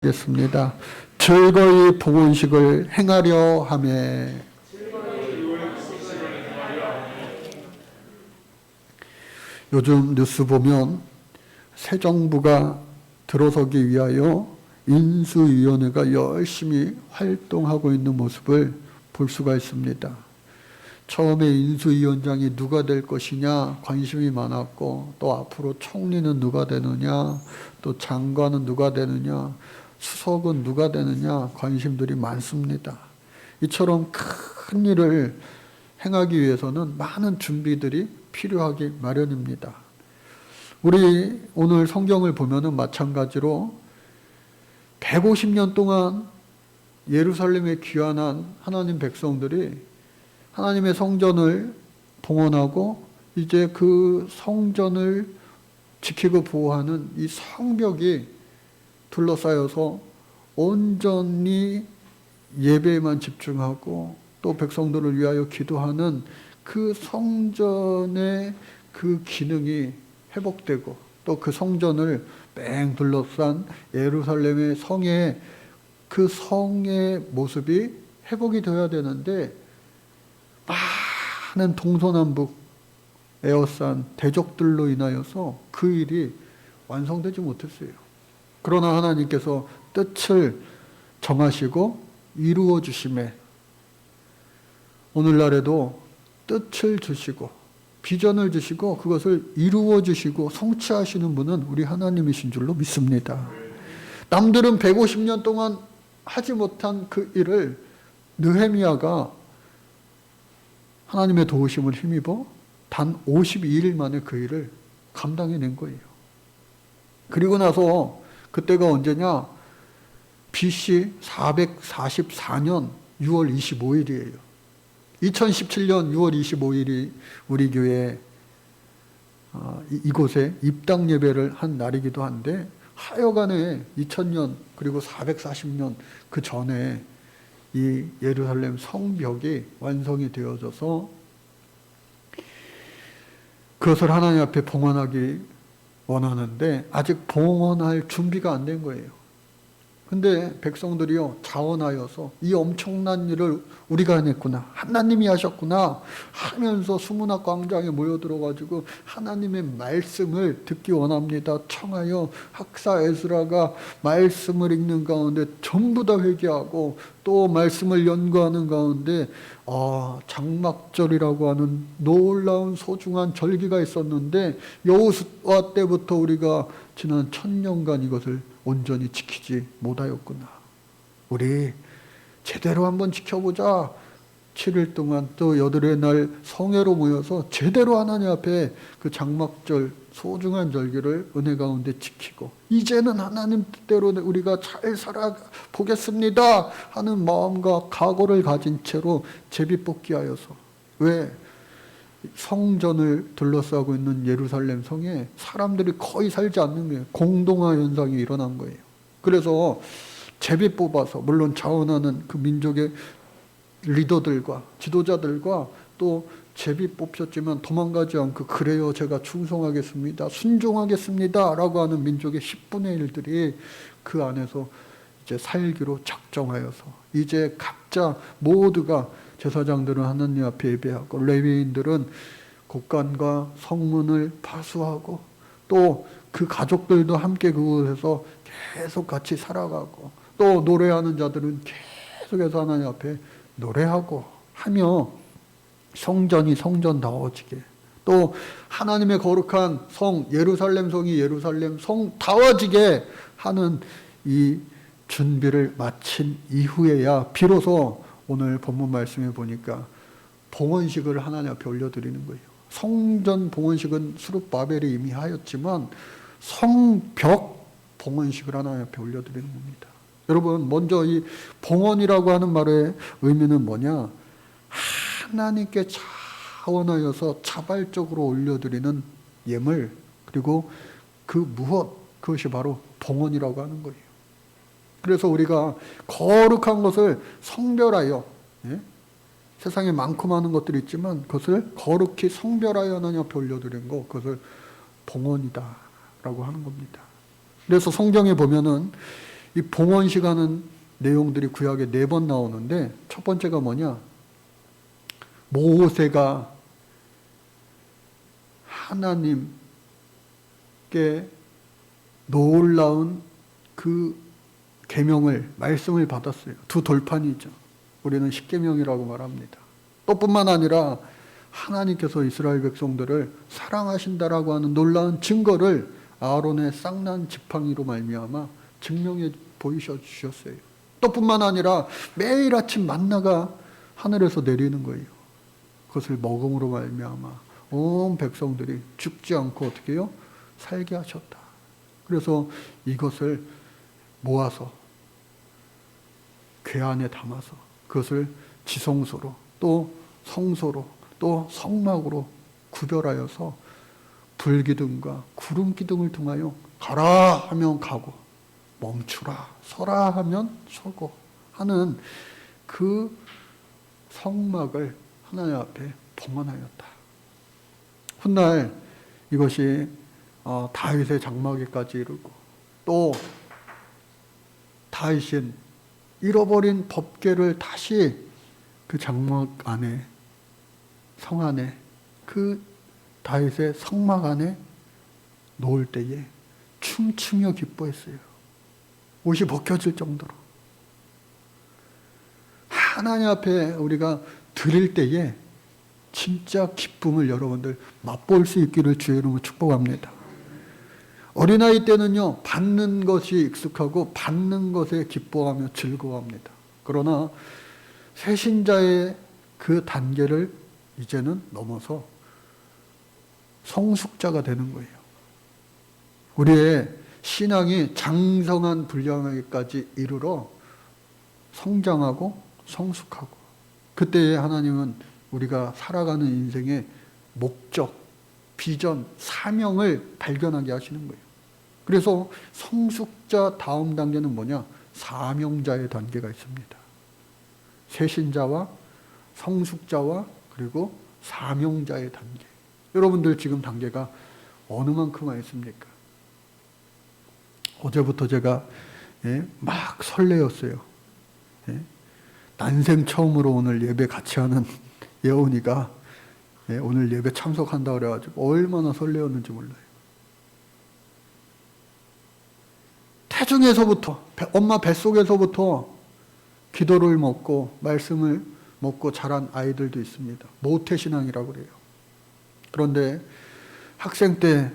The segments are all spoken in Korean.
하겠습니다. 즐거이 봉헌식을 행하려 하매. 요즘 뉴스 보면 새 정부가 들어서기 위하여 인수위원회가 열심히 활동하고 있는 모습을 볼 수가 있습니다. 처음에 인수위원장이 누가 될 것이냐 관심이 많았고, 또 앞으로 총리는 누가 되느냐, 또 장관은 누가 되느냐, 수석은 누가 되느냐 관심들이 많습니다. 이처럼 큰 일을 행하기 위해서는 많은 준비들이 필요하기 마련입니다. 우리 오늘 성경을 보면은 마찬가지로 150년 동안 예루살렘에 귀환한 하나님 백성들이 하나님의 성전을 봉헌하고 이제 그 성전을 지키고 보호하는 이 성벽이 둘러싸여서 온전히 예배에만 집중하고 또 백성들을 위하여 기도하는 그 성전의 그 기능이 회복되고, 또 그 성전을 뺑 둘러싼 예루살렘의 성의 그 성의 모습이 회복이 되어야 되는데, 많은 동서남북 에워싼 대적들로 인하여서 그 일이 완성되지 못했어요. 그러나 하나님께서 뜻을 정하시고 이루어 주심에 오늘날에도 뜻을 주시고 비전을 주시고 그것을 이루어 주시고 성취하시는 분은 우리 하나님이신 줄로 믿습니다. 남들은 150년 동안 하지 못한 그 일을 느헤미야가 하나님의 도우심을 힘입어 단 52일 만에 그 일을 감당해낸 거예요. 그리고 나서 그때가 언제냐? BC 444년 6월 25일이에요. 2017년 6월 25일이 우리 교회 이곳에 입당 예배를 한 날이기도 한데, 하여간에 2000년 그리고 440년 그 전에 이 예루살렘 성벽이 완성이 되어져서 그것을 하나님 앞에 봉헌하기 원하는데 아직 봉헌할 준비가 안 된 거예요. 근데 백성들이요 자원하여서 이 엄청난 일을 우리가 해냈구나, 하나님이 하셨구나 하면서 수문학 광장에 모여들어가지고 하나님의 말씀을 듣기 원합니다 청하여 학사 에스라가 말씀을 읽는 가운데 전부 다 회개하고, 또 말씀을 연구하는 가운데 장막절이라고 하는 놀라운 소중한 절기가 있었는데 여호수아 때부터 우리가 지난 1000년간 이것을 온전히 지키지 못하였구나. 우리 제대로 한번 지켜보자. 7일 동안 또 여덟의 날 성회로 모여서 제대로 하나님 앞에 그 장막절 소중한 절기를 은혜 가운데 지키고, 이제는 하나님 뜻대로 우리가 잘 살아보겠습니다 하는 마음과 각오를 가진 채로 제비뽑기하여서, 왜? 성전을 둘러싸고 있는 예루살렘 성에 사람들이 거의 살지 않는 거예요. 공동화 현상이 일어난 거예요. 그래서 제비 뽑아서, 물론 자원하는 그 민족의 리더들과 지도자들과 또 제비 뽑혔지만 도망가지 않고, 그래요 제가 충성하겠습니다 순종하겠습니다 라고 하는 민족의 10분의 1들이 그 안에서 이제 살기로 작정하여서 이제 각자 모두가, 제사장들은 하나님 앞에 예배하고 레위인들은 곡간과 성문을 파수하고, 또 그 가족들도 함께 그곳에서 계속 같이 살아가고, 또 노래하는 자들은 계속해서 하나님 앞에 노래하고 하며 성전이 성전다워지게, 또 하나님의 거룩한 성 예루살렘 성이 예루살렘 성다워지게 하는 이 준비를 마친 이후에야 비로소 오늘 본문 말씀에 보니까 봉헌식을 하나님 앞에 올려드리는 거예요. 성전 봉헌식은 수룹바벨이 이미 하였지만 성벽 봉헌식을 하나님 앞에 올려드리는 겁니다. 여러분, 먼저 이 봉헌이라고 하는 말의 의미는 뭐냐? 하나님께 자원하여서 자발적으로 올려드리는 예물, 그리고 그 무엇, 그것이 바로 봉헌이라고 하는 거예요. 그래서 우리가 거룩한 것을 성별하여, 세상에 많고 많은 것들이 있지만 그것을 거룩히 성별하여 하나님 앞에 올려드린 것, 그것을 봉헌이다 라고 하는 겁니다. 그래서 성경에 보면은 이 봉헌식 하는 내용들이 구약에 4번 나오는데 첫 번째가 뭐냐? 모세가 하나님께 놀라운 그 계명을, 말씀을 받았어요. 두 돌판이죠. 우리는 십계명이라고 말합니다. 또 뿐만 아니라 하나님께서 이스라엘 백성들을 사랑하신다라고 하는 놀라운 증거를 아론의 쌍난 지팡이로 말미암아 증명해 보이셔 주셨어요. 또 뿐만 아니라 매일 아침 만나가 하늘에서 내리는 거예요. 그것을 먹음으로 말미암아 온 백성들이 죽지 않고 어떻게 해요? 살게 하셨다. 그래서 이것을 모아서 궤 안에 담아서 그것을 지성소로 또 성소로 또 성막으로 구별하여서 불기둥과 구름기둥을 통하여 가라 하면 가고 멈추라 서라 하면 서고 하는 그 성막을 하나님 앞에 봉헌하였다. 훗날 이것이 다윗의 장막에까지 이르고 또 다윗은 잃어버린 법궤를 다시 그 장막 안에, 성 안에, 그 다윗의 성막 안에 놓을 때에 춤추며 기뻐했어요. 옷이 벗겨질 정도로. 하나님 앞에 우리가 드릴 때에 진짜 기쁨을 여러분들 맛볼 수 있기를 주의 이름으로 축복합니다. 어린아이 때는요, 받는 것이 익숙하고 받는 것에 기뻐하며 즐거워합니다. 그러나 새신자의 그 단계를 이제는 넘어서 성숙자가 되는 거예요. 우리의 신앙이 장성한 분량에까지 이르러 성장하고 성숙하고 그때에 하나님은 우리가 살아가는 인생의 목적, 비전, 사명을 발견하게 하시는 거예요. 그래서 성숙자 다음 단계는 뭐냐? 사명자의 단계가 있습니다. 새신자와 성숙자와 그리고 사명자의 단계. 여러분들 지금 단계가 어느 만큼 와 있습니까? 어제부터 제가 막 설레었어요. 난생 처음으로 오늘 예배 같이 하는 예원이가 오늘 예배 참석한다 그래가지고 얼마나 설레었는지 몰라요. 태중에서부터 엄마 뱃속에서부터 기도를 먹고 말씀을 먹고 자란 아이들도 있습니다. 모태신앙이라고 그래요. 그런데 학생 때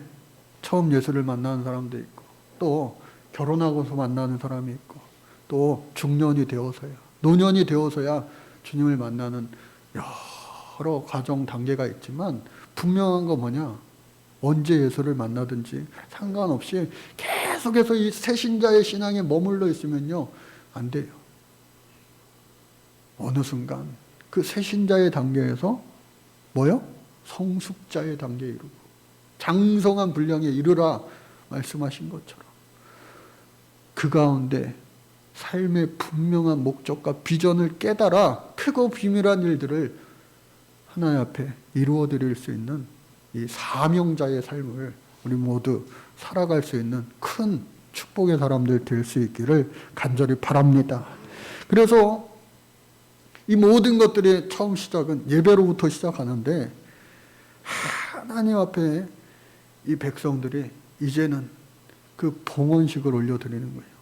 처음 예수를 만나는 사람도 있고 또 결혼하고서 만나는 사람이 있고 또 중년이 되어서야 노년이 되어서야 주님을 만나는 여러 과정 단계가 있지만 분명한 거 뭐냐? 언제 예수를 만나든지 상관없이 계속해서 이 새신자의 신앙에 머물러 있으면요 안 돼요. 어느 순간 그 새신자의 단계에서 뭐요? 성숙자의 단계에 이르고 장성한 분량에 이르라 말씀하신 것처럼 그 가운데 삶의 분명한 목적과 비전을 깨달아 크고 비밀한 일들을 하나님 앞에 이루어 드릴 수 있는 이 사명자의 삶을 우리 모두 살아갈 수 있는 큰 축복의 사람들 될 수 있기를 간절히 바랍니다. 그래서 이 모든 것들의 처음 시작은 예배로부터 시작하는데 하나님 앞에 이 백성들이 이제는 그 봉헌식을 올려드리는 거예요.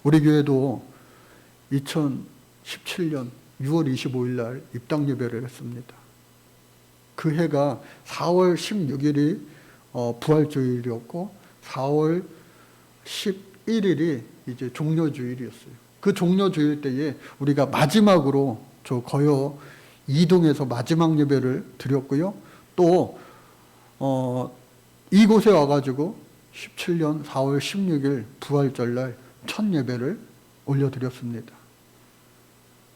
우리 교회도 2017년 6월 25일 날 입당 예배를 했습니다. 그 해가 4월 16일이 부활주일이었고 4월 11일이 이제 종려주일이었어요. 그 종려주일 때에 우리가 마지막으로 저 거여 이동에서 마지막 예배를 드렸고요. 또 이곳에 와가지고 17년 4월 16일 부활절날 첫 예배를 올려드렸습니다.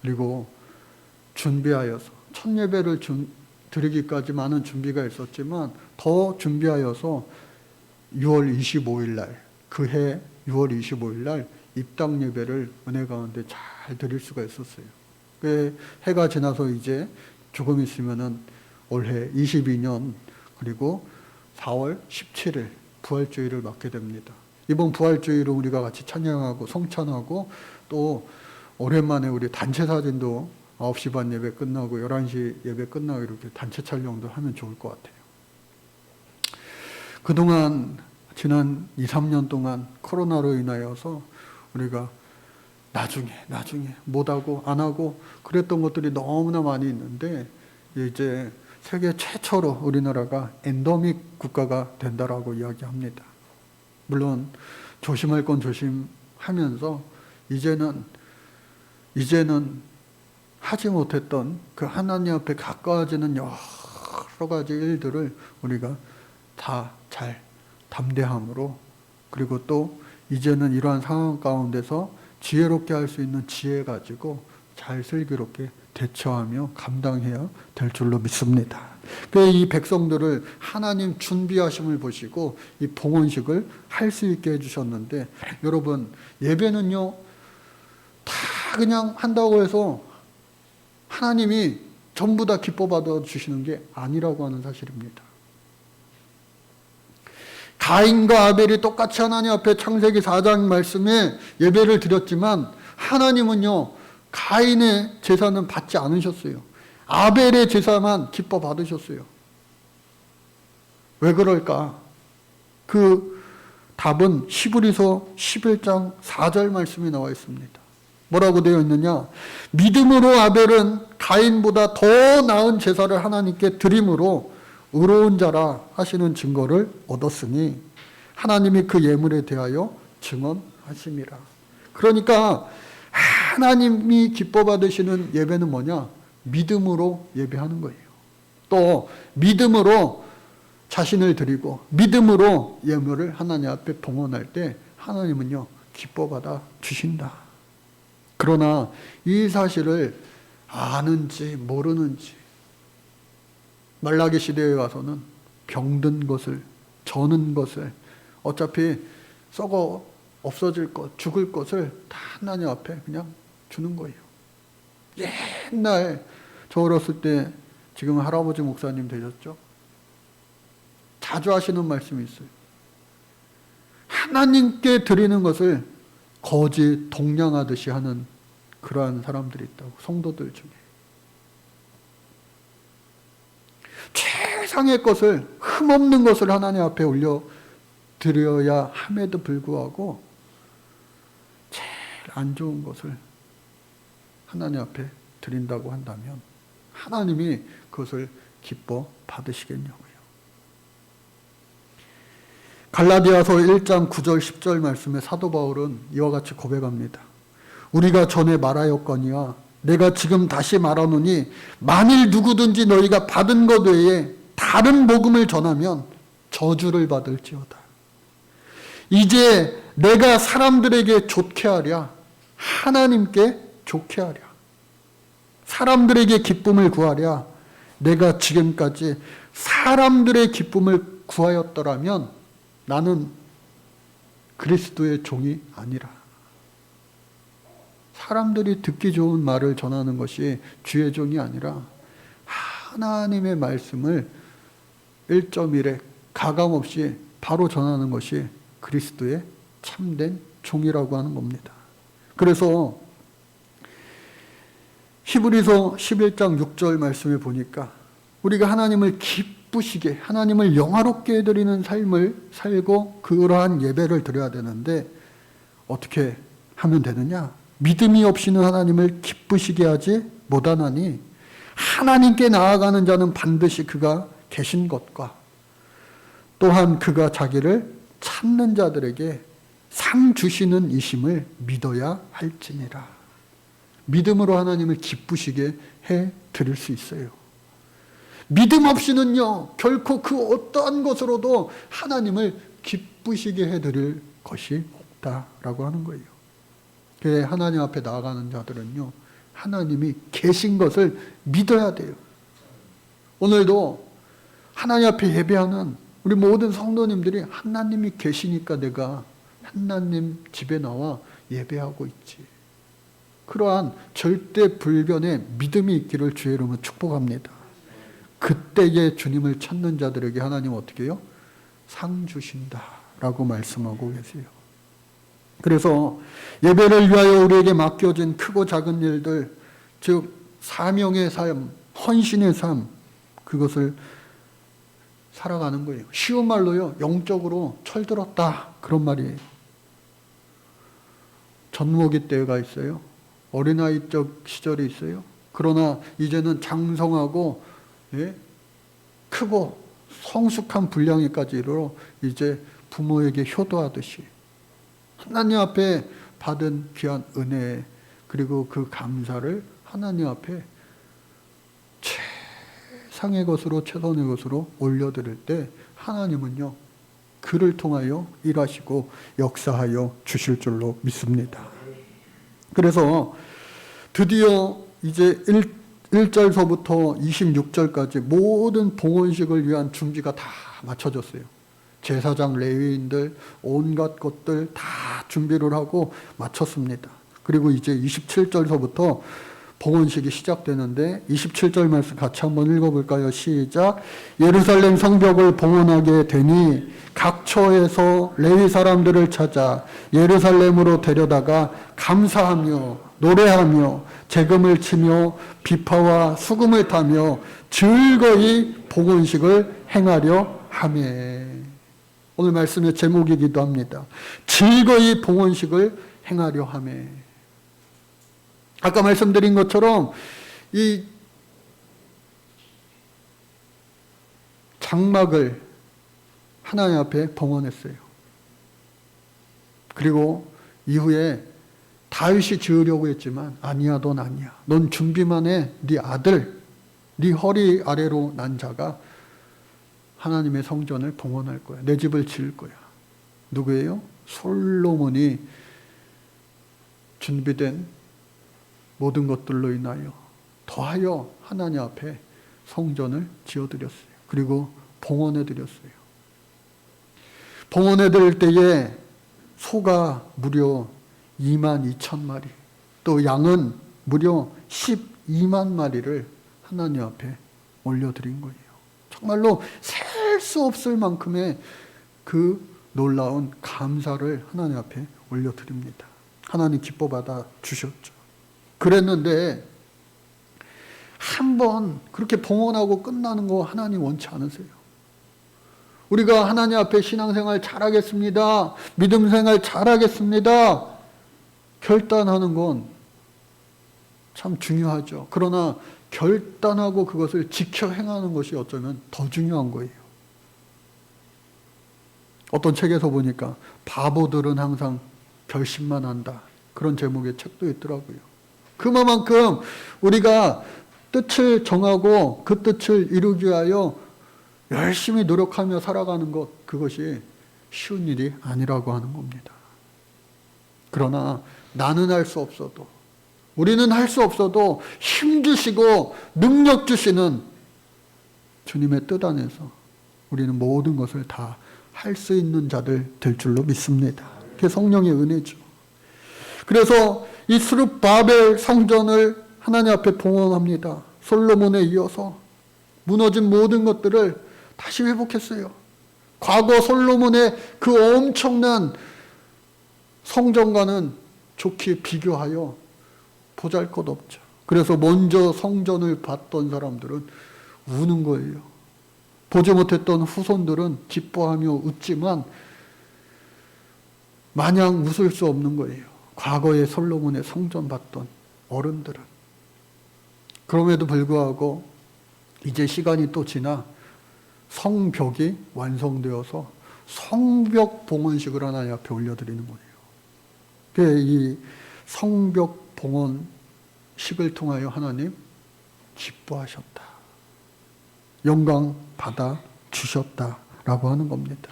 그리고 준비하여서 첫 예배를 드리기까지 많은 준비가 있었지만 더 준비하여서 6월 25일 날, 그 해 6월 25일 날 입당 예배를 은혜 가운데 잘 드릴 수가 있었어요. 그 해가 지나서 이제 조금 있으면은 올해 22년 그리고 4월 17일 부활주일을 맞게 됩니다. 이번 부활주의로 우리가 같이 찬양하고 성찬하고 또 오랜만에 우리 단체 사진도 9시 반 예배 끝나고 11시 예배 끝나고 이렇게 단체 촬영도 하면 좋을 것 같아요. 그동안 지난 2, 3년 동안 코로나로 인하여서 우리가 나중에 못하고 안 하고 그랬던 것들이 너무나 많이 있는데 이제 세계 최초로 우리나라가 엔데믹 국가가 된다라고 이야기합니다. 물론 조심할 건 조심하면서 이제는 하지 못했던 그 하나님 앞에 가까워지는 여러 가지 일들을 우리가 다 잘 담대함으로, 그리고 또 이제는 이러한 상황 가운데서 지혜롭게 할 수 있는 지혜 가지고 잘 슬기롭게 대처하며 감당해야 될 줄로 믿습니다. 그래서 이 백성들을 하나님 준비하심을 보시고 이 봉헌식을 할 수 있게 해주셨는데, 여러분 예배는요 다 그냥 한다고 해서 하나님이 전부 다 기뻐 받아 주시는 게 아니라고 하는 사실입니다. 가인과 아벨이 똑같이 하나님 앞에 창세기 4장 말씀에 예배를 드렸지만 하나님은요 가인의 제사는 받지 않으셨어요. 아벨의 제사만 기뻐 받으셨어요. 왜 그럴까? 그 답은 히브리서 11장 4절 말씀이 나와 있습니다. 뭐라고 되어 있느냐? 믿음으로 아벨은 가인보다 더 나은 제사를 하나님께 드림으로 의로운 자라 하시는 증거를 얻었으니 하나님이 그 예물에 대하여 증언하심이라. 그러니까 하나님이 기뻐 받으시는 예배는 뭐냐? 믿음으로 예배하는 거예요. 또 믿음으로 자신을 드리고 믿음으로 예물을 하나님 앞에 봉헌할 때 하나님은요 기뻐 받아 주신다. 그러나 이 사실을 아는지 모르는지 말라기 시대에 와서는 병든 것을, 저는 것을, 어차피 썩어 없어질 것, 죽을 것을 다 하나님 앞에 그냥 주는 거예요. 옛날 저 어렸을 때, 지금 할아버지 목사님 되셨죠? 자주 하시는 말씀이 있어요. 하나님께 드리는 것을 거지 동냥하듯이 하는 그러한 사람들이 있다고, 성도들 중에. 최상의 것을, 흠없는 것을 하나님 앞에 올려 드려야 함에도 불구하고 제일 안 좋은 것을 하나님 앞에 드린다고 한다면 하나님이 그것을 기뻐 받으시겠냐고요. 갈라디아서 1장 9절 10절 말씀에 사도 바울은 이와 같이 고백합니다. 우리가 전에 말하였거니와 내가 지금 다시 말하노니 만일 누구든지 너희가 받은 것 외에 다른 복음을 전하면 저주를 받을지어다. 이제 내가 사람들에게 좋게 하랴, 하나님께 좋게 하랴. 사람들에게 기쁨을 구하랴. 내가 지금까지 사람들의 기쁨을 구하였더라면 나는 그리스도의 종이 아니라. 사람들이 듣기 좋은 말을 전하는 것이 주의 종이 아니라 하나님의 말씀을 1.1에 가감없이 바로 전하는 것이 그리스도의 참된 종이라고 하는 겁니다. 그래서 히브리서 11장 6절 말씀에 보니까 우리가 하나님을 기쁘시게, 하나님을 영화롭게 해드리는 삶을 살고 그러한 예배를 드려야 되는데 어떻게 하면 되느냐? 믿음이 없이는 하나님을 기쁘시게 하지 못하나니 하나님께 나아가는 자는 반드시 그가 계신 것과 또한 그가 자기를 찾는 자들에게 상 주시는 이심을 믿어야 할지니라. 믿음으로 하나님을 기쁘시게 해 드릴 수 있어요. 믿음 없이는요 결코 그 어떠한 것으로도 하나님을 기쁘시게 해 드릴 것이 없다라고 하는 거예요. 하나님 앞에 나아가는 자들은요 하나님이 계신 것을 믿어야 돼요. 오늘도 하나님 앞에 예배하는 우리 모든 성도님들이 하나님이 계시니까 내가 하나님 집에 나와 예배하고 있지. 그러한 절대 불변의 믿음이 있기를 주의 이름으로 축복합니다. 그때에 주님을 찾는 자들에게 하나님 어떻게 해요? 상 주신다라고 말씀하고 계세요. 그래서 예배를 위하여 우리에게 맡겨진 크고 작은 일들, 즉 사명의 삶, 헌신의 삶, 그것을 살아가는 거예요. 쉬운 말로요, 영적으로 철들었다, 그런 말이에요. 젖먹이 때가 있어요. 어린아이적 시절이 있어요. 그러나 이제는 장성하고, 예? 크고 성숙한 분량에까지 이르러 이제 부모에게 효도하듯이 하나님 앞에 받은 귀한 은혜, 그리고 그 감사를 하나님 앞에 최상의 것으로, 최선의 것으로 올려드릴 때 하나님은요, 그를 통하여 일하시고 역사하여 주실 줄로 믿습니다. 그래서 드디어 이제 1절서부터 26절까지 모든 봉헌식을 위한 준비가 다 마쳐졌어요. 제사장, 레위인들, 온갖 것들 다 준비를 하고 마쳤습니다. 그리고 이제 27절서부터 봉헌식이 시작되는데 27절 말씀 같이 한번 읽어볼까요? 시작. 예루살렘 성벽을 봉헌하게 되니 각 처에서 레위 사람들을 찾아 예루살렘으로 데려다가 감사하며 노래하며 재금을 치며 비파와 수금을 타며 즐거이 봉헌식을 행하려 하매. 오늘 말씀의 제목이기도 합니다. 즐거이 봉헌식을 행하려 하매. 아까 말씀드린 것처럼 이 장막을 하나님 앞에 봉헌했어요. 그리고 이후에 다윗이 지으려고 했지만 아니야, 넌 아니야. 넌 준비만 해. 네 아들, 네 허리 아래로 난 자가 하나님의 성전을 봉헌할 거야. 내 집을 지을 거야. 누구예요? 솔로몬이 준비된 모든 것들로 인하여 더하여 하나님 앞에 성전을 지어드렸어요. 그리고 봉헌해드렸어요. 봉헌해드릴 때에 소가 무려 22,000마리, 또 양은 무려 12만 마리를 하나님 앞에 올려드린 거예요. 정말로 셀 수 없을 만큼의 그 놀라운 감사를 하나님 앞에 올려드립니다. 하나님 기뻐 받아 주셨죠. 그랬는데 한번 그렇게 봉헌하고 끝나는 거 하나님 원치 않으세요. 우리가 하나님 앞에 신앙생활 잘하겠습니다, 믿음생활 잘하겠습니다 결단하는 건 참 중요하죠. 그러나 결단하고 그것을 지켜 행하는 것이 어쩌면 더 중요한 거예요. 어떤 책에서 보니까 바보들은 항상 결심만 한다, 그런 제목의 책도 있더라고요. 그만큼 우리가 뜻을 정하고 그 뜻을 이루기 위하여 열심히 노력하며 살아가는 것, 그것이 쉬운 일이 아니라고 하는 겁니다. 그러나 나는 할 수 없어도, 우리는 할 수 없어도 힘 주시고 능력 주시는 주님의 뜻 안에서 우리는 모든 것을 다 할 수 있는 자들 될 줄로 믿습니다. 그게 성령의 은혜죠. 그래서 이 스룹바벨 성전을 하나님 앞에 봉헌합니다. 솔로몬에 이어서 무너진 모든 것들을 다시 회복했어요. 과거 솔로몬의 그 엄청난 성전과는 좋게 비교하여 보잘것없죠. 그래서 먼저 성전을 봤던 사람들은 우는 거예요. 보지 못했던 후손들은 기뻐하며 웃지만 마냥 웃을 수 없는 거예요. 과거에 솔로몬의 성전 봤던 어른들은. 그럼에도 불구하고 이제 시간이 또 지나 성벽이 완성되어서 성벽 봉헌식을 하나님 앞에 올려드리는 거예요. 이 성벽 봉헌식을 통하여 하나님 기뻐하셨다, 영광 받아 주셨다라고 하는 겁니다.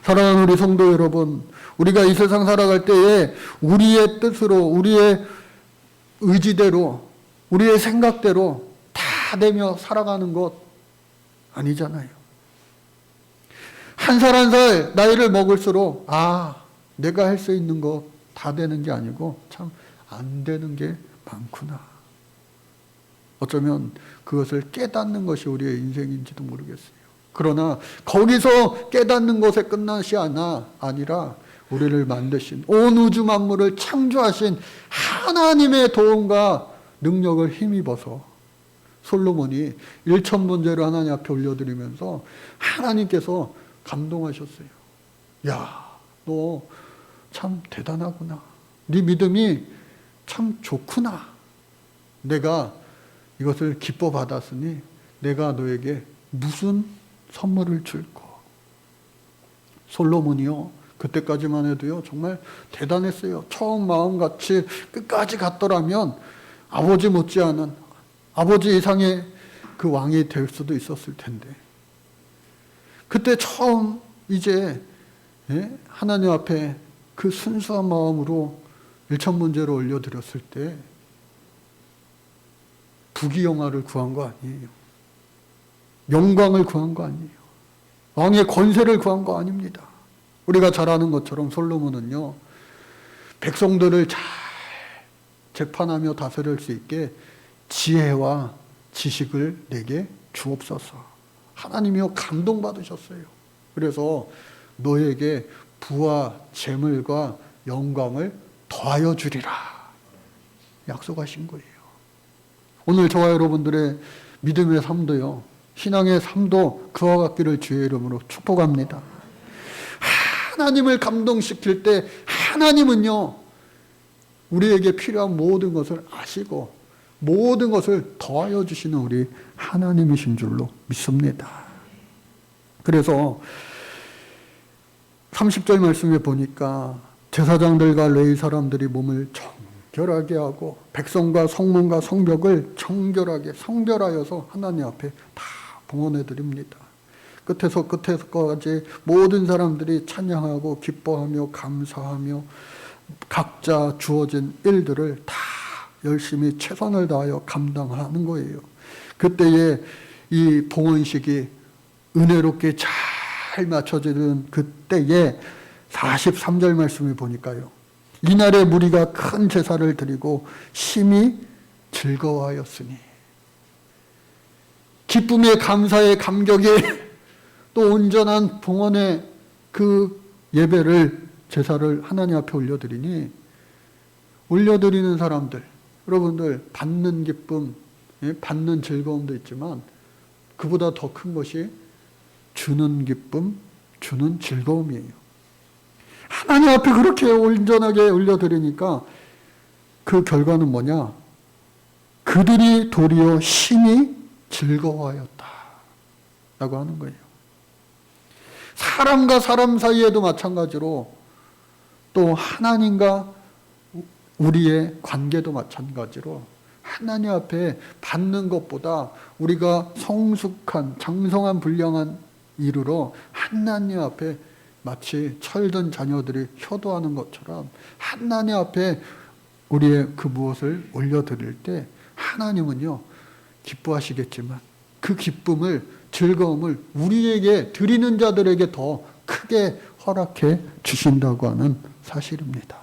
사랑하는 우리 성도 여러분, 우리가 이 세상 살아갈 때에 우리의 뜻으로, 우리의 의지대로, 우리의 생각대로 다 되며 살아가는 것 아니잖아요. 한 살 한 살 나이를 먹을수록 내가 할 수 있는 것 다 되는 게 아니고 참 안 되는 게 많구나. 어쩌면 그것을 깨닫는 것이 우리의 인생인지도 모르겠어요. 그러나 거기서 깨닫는 것에 끝나시 아니라 우리를 만드신, 온 우주 만물을 창조하신 하나님의 도움과 능력을 힘입어서 솔로몬이 1,000번제를 하나님 앞에 올려드리면서 하나님께서 감동하셨어요. 야, 너 참 대단하구나. 네 믿음이 참 좋구나. 내가 이것을 기뻐 받았으니 내가 너에게 무슨 선물을 줄까? 솔로몬이요, 그때까지만 해도요 정말 대단했어요. 처음 마음같이 끝까지 갔더라면 아버지 못지않은, 아버지 이상의 그 왕이 될 수도 있었을 텐데, 그때 처음 이제 하나님 앞에 그 순수한 마음으로 1,000번제를 올려드렸을 때 부귀영화를 구한 거 아니에요. 영광을 구한 거 아니에요. 왕의 권세를 구한 거 아닙니다. 우리가 잘 아는 것처럼 솔로몬은요, 백성들을 잘 재판하며 다스릴 수 있게 지혜와 지식을 내게 주옵소서. 하나님이요 감동받으셨어요. 그래서 너에게 부와 재물과 영광을 더하여 주리라 약속하신 거예요. 오늘 저와 여러분들의 믿음의 삶도요, 신앙의 삶도 그와 같기를 주의 이름으로 축복합니다. 하나님을 감동시킬 때 하나님은요 우리에게 필요한 모든 것을 아시고 모든 것을 더하여 주시는 우리 하나님이신 줄로 믿습니다. 그래서 30절 말씀에 보니까 제사장들과 레위 사람들이 몸을 정결하게 하고 백성과 성문과 성벽을 정결하게 성별하여서 하나님 앞에 다 봉헌해 드립니다. 끝에서 끝에서까지 모든 사람들이 찬양하고 기뻐하며 감사하며 각자 주어진 일들을 다 열심히 최선을 다하여 감당하는 거예요. 그때에 이 봉헌식이 은혜롭게 잘 맞춰지는 그때에 43절 말씀을 보니까요, 이날에 무리가 큰 제사를 드리고 심히 즐거워하였으니, 기쁨의 감사의 감격에 또 온전한 봉헌의 그 예배를 제사를 하나님 앞에 올려드리니, 올려드리는 사람들, 여러분들 받는 기쁨, 받는 즐거움도 있지만 그보다 더 큰 것이 주는 기쁨, 주는 즐거움이에요. 하나님 앞에 그렇게 온전하게 올려드리니까 그 결과는 뭐냐? 그들이 도리어 심히 즐거워하였다 라고 하는 거예요. 사람과 사람 사이에도 마찬가지로 또 하나님과 우리의 관계도 마찬가지로 하나님 앞에 받는 것보다 우리가 성숙한 장성한 분량한 이르러 하나님 앞에 마치 철든 자녀들이 효도하는 것처럼 하나님 앞에 우리의 그 무엇을 올려드릴 때 하나님은요 기뻐하시겠지만 그 기쁨을, 즐거움을 우리에게 드리는 자들에게 더 크게 허락해 주신다고 하는 사실입니다.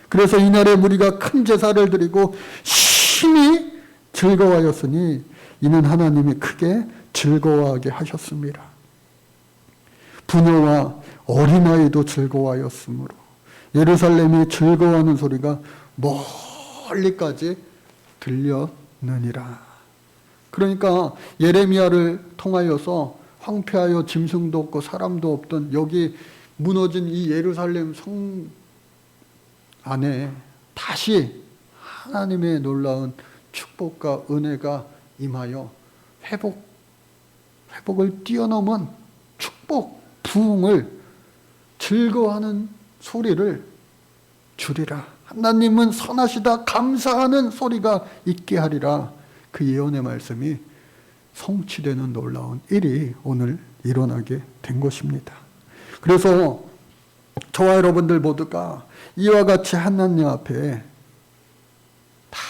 그래서 이날에 우리가 큰 제사를 드리고 심히 즐거워하였으니 이는 하나님이 크게 즐거워하게 하셨습니다. 부녀와 어린아이도 즐거워하였으므로 예루살렘이 즐거워하는 소리가 멀리까지 들렸느니라. 그러니까 예레미야를 통하여서 황폐하여 짐승도 없고 사람도 없던 여기 무너진 이 예루살렘 성 안에 다시 하나님의 놀라운 축복과 은혜가 임하여 회복을 뛰어넘은 축복, 부흥을 즐거워하는 소리를 주리라. 하나님은 선하시다 감사하는 소리가 있게 하리라. 그 예언의 말씀이 성취되는 놀라운 일이 오늘 일어나게 된 것입니다. 그래서 저와 여러분들 모두가 이와 같이 하나님 앞에 다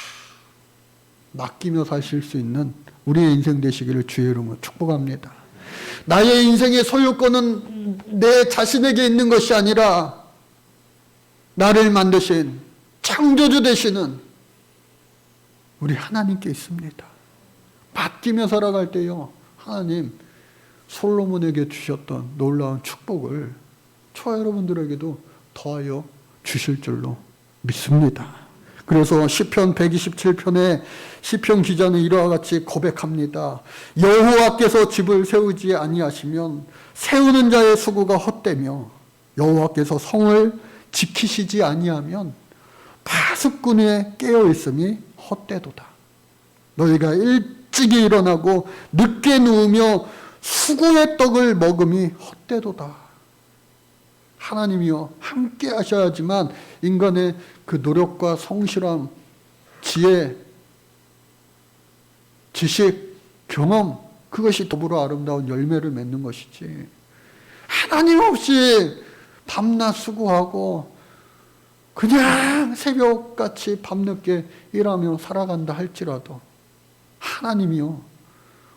맡기며 사실 수 있는 우리의 인생 되시기를 주의 이름으로 축복합니다. 나의 인생의 소유권은 내 자신에게 있는 것이 아니라 나를 만드신 창조주 되시는 우리 하나님께 있습니다. 맡기며 살아갈 때요, 하나님 솔로몬에게 주셨던 놀라운 축복을 저와 여러분들에게도 더하여 주실 줄로 믿습니다. 그래서 시편 127편에 시편 기자는 이와 같이 고백합니다. 여호와께서 집을 세우지 아니하시면 세우는 자의 수고가 헛되며 여호와께서 성을 지키시지 아니하면 파수꾼의 깨어있음이 헛되도다. 너희가 일찍이 일어나고 늦게 누우며 수고의 떡을 먹음이 헛되도다. 하나님이여 함께 하셔야지만 인간의 그 노력과 성실함, 지혜, 지식, 경험, 그것이 더불어 아름다운 열매를 맺는 것이지, 하나님 없이 밤낮 수고하고 그냥 새벽같이 밤늦게 일하며 살아간다 할지라도 하나님이요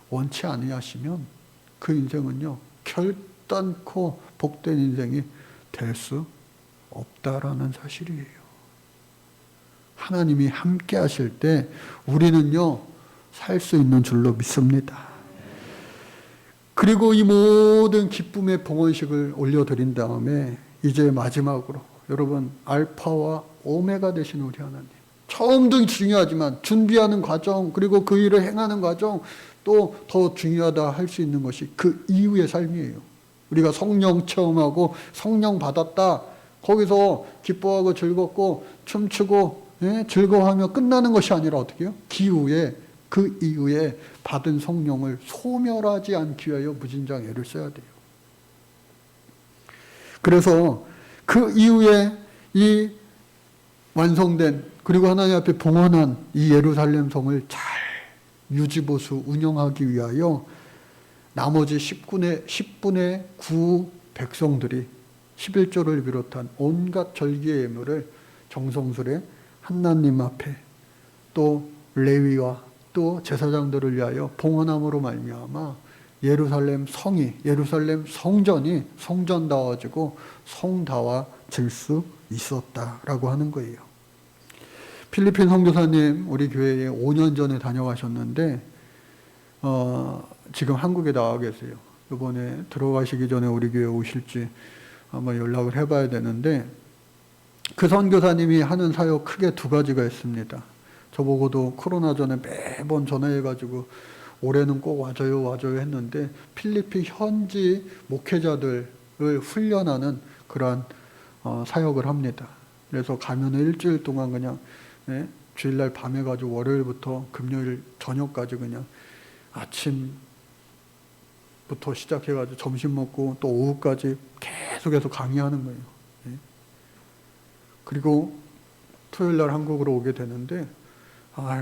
원치 아니하시면 그 인생은요 결단코 복된 인생이 될 수 없다라는 사실이에요. 하나님이 함께 하실 때 우리는요 살 수 있는 줄로 믿습니다. 그리고 이 모든 기쁨의 봉헌식을 올려드린 다음에 이제 마지막으로 여러분, 알파와 오메가 되신 우리 하나님, 처음도 중요하지만 준비하는 과정, 그리고 그 일을 행하는 과정, 또 더 중요하다 할 수 있는 것이 그 이후의 삶이에요. 우리가 성령 체험하고 성령 받았다, 거기서 기뻐하고 즐겁고 춤추고 즐거워하며 끝나는 것이 아니라 어떻게 해요? 그 이후에 받은 성령을 소멸하지 않기 위하여 무진장 애를 써야 돼요. 그래서 그 이후에 이 완성된, 그리고 하나님 앞에 봉헌한 이 예루살렘 성을 잘 유지보수 운영하기 위하여 나머지 10분의 9 백성들이 11조를 비롯한 온갖 절기의 예물을 정성스레 하나님 앞에 또 레위와 또 제사장들을 위하여 봉헌함으로 말미암아 예루살렘 성전이 성전다워지고 성다워질 수 있었다라고 하는 거예요. 필리핀 선교사님 우리 교회에 5년 전에 다녀가셨는데 지금 한국에 나와 계세요. 이번에 들어가시기 전에 우리 교회 오실지 아마 연락을 해봐야 되는데, 그 선교사님이 하는 사역 크게 2가지가 있습니다. 저보고도 코로나 전에 매번 전화해가지고 올해는 꼭 와줘요 했는데 필리핀 현지 목회자들을 훈련하는 그러한 사역을 합니다. 그래서 가면은 일주일 동안 그냥 주일날 밤에 가지고 월요일부터 금요일 저녁까지 그냥 아침부터 시작해가지고 점심 먹고 또 오후까지 계속해서 강의하는 거예요. 그리고 토요일날 한국으로 오게 되는데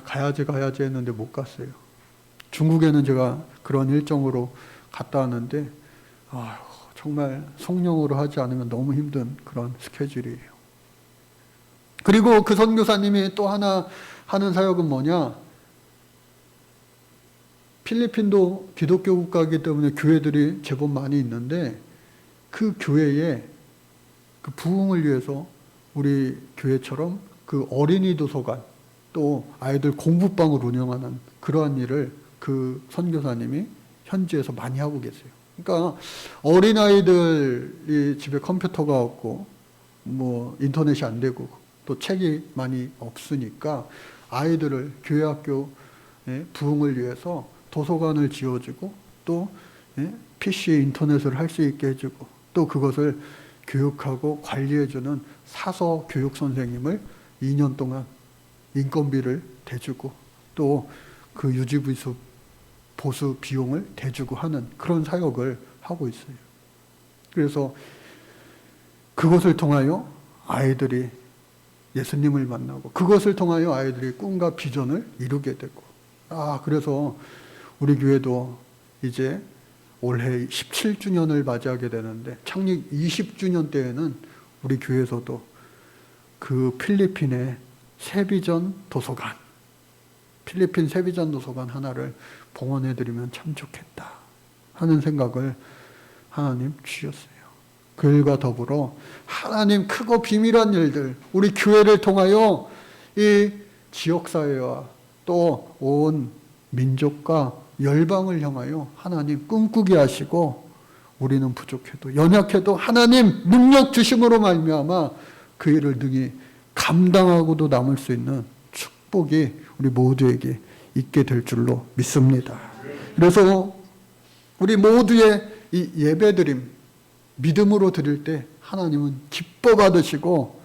가야지 했는데 못 갔어요. 중국에는 제가 그런 일정으로 갔다 왔는데 정말 성령으로 하지 않으면 너무 힘든 그런 스케줄이에요. 그리고 그 선교사님이 또 하나 하는 사역은 뭐냐, 필리핀도 기독교 국가이기 때문에 교회들이 제법 많이 있는데 그 교회에 그 부흥을 위해서 우리 교회처럼 그 어린이 도서관 또 아이들 공부방을 운영하는 그러한 일을 그 선교사님이 현지에서 많이 하고 계세요. 그러니까 어린아이들이 집에 컴퓨터가 없고 뭐 인터넷이 안 되고 또 책이 많이 없으니까 아이들을 교회 학교 부흥을 위해서 도서관을 지어주고 또 PC 인터넷을 할 수 있게 해주고 또 그것을 교육하고 관리해주는 사서 교육 선생님을 2년 동안 인건비를 대주고 또 그 유지보수 비용을 대주고 하는 그런 사역을 하고 있어요. 그래서 그것을 통하여 아이들이 예수님을 만나고 그것을 통하여 아이들이 꿈과 비전을 이루게 되고, 그래서 우리 교회도 이제 올해 17주년을 맞이하게 되는데 창립 20주년 때에는 우리 교회에서도 그 필리핀의 세비전 도서관, 필리핀 세비전 도서관 하나를 봉헌해드리면 참 좋겠다 하는 생각을 하나님 주셨어요. 그 일과 더불어 하나님 크고 비밀한 일들, 우리 교회를 통하여 이 지역사회와 또 온 민족과 열방을 향하여 하나님 꿈꾸게 하시고 우리는 부족해도 연약해도 하나님 능력 주심으로 말미암아 그 일을 능히 감당하고도 남을 수 있는 축복이 우리 모두에게 있게 될 줄로 믿습니다. 그래서 우리 모두의 이 예배드림 믿음으로 드릴 때 하나님은 기뻐 받으시고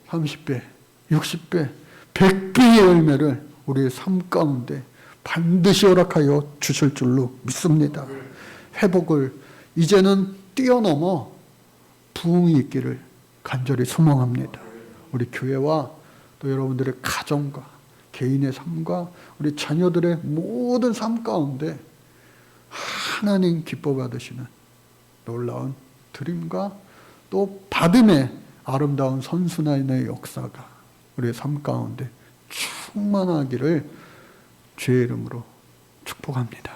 30배, 60배, 100배의 열매를 우리의 삶 가운데 반드시 허락하여 주실 줄로 믿습니다. 회복을 이제는 뛰어넘어 부흥이 있기를 간절히 소망합니다. 우리 교회와 또 여러분들의 가정과 개인의 삶과 우리 자녀들의 모든 삶 가운데 하나님 기뻐 받으시는 놀라운 드림과 또 받음의 아름다운 선순환의 역사가 우리의 삶 가운데 충만하기를 주의 이름으로 축복합니다.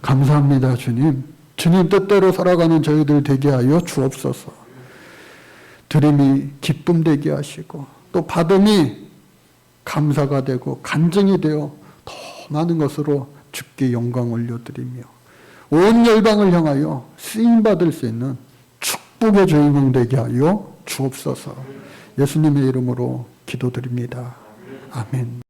감사합니다, 주님. 주님 뜻대로 살아가는 저희들 되게 하여 주옵소서. 드림이 기쁨 되게 하시고 또 받음이 감사가 되고 간증이 되어 더 많은 것으로 주께 영광 올려드리며 온 열방을 향하여 쓰임받을 수 있는 축복의 주인공 되게 하여 주옵소서. 예수님의 이름으로 기도드립니다. 아멘.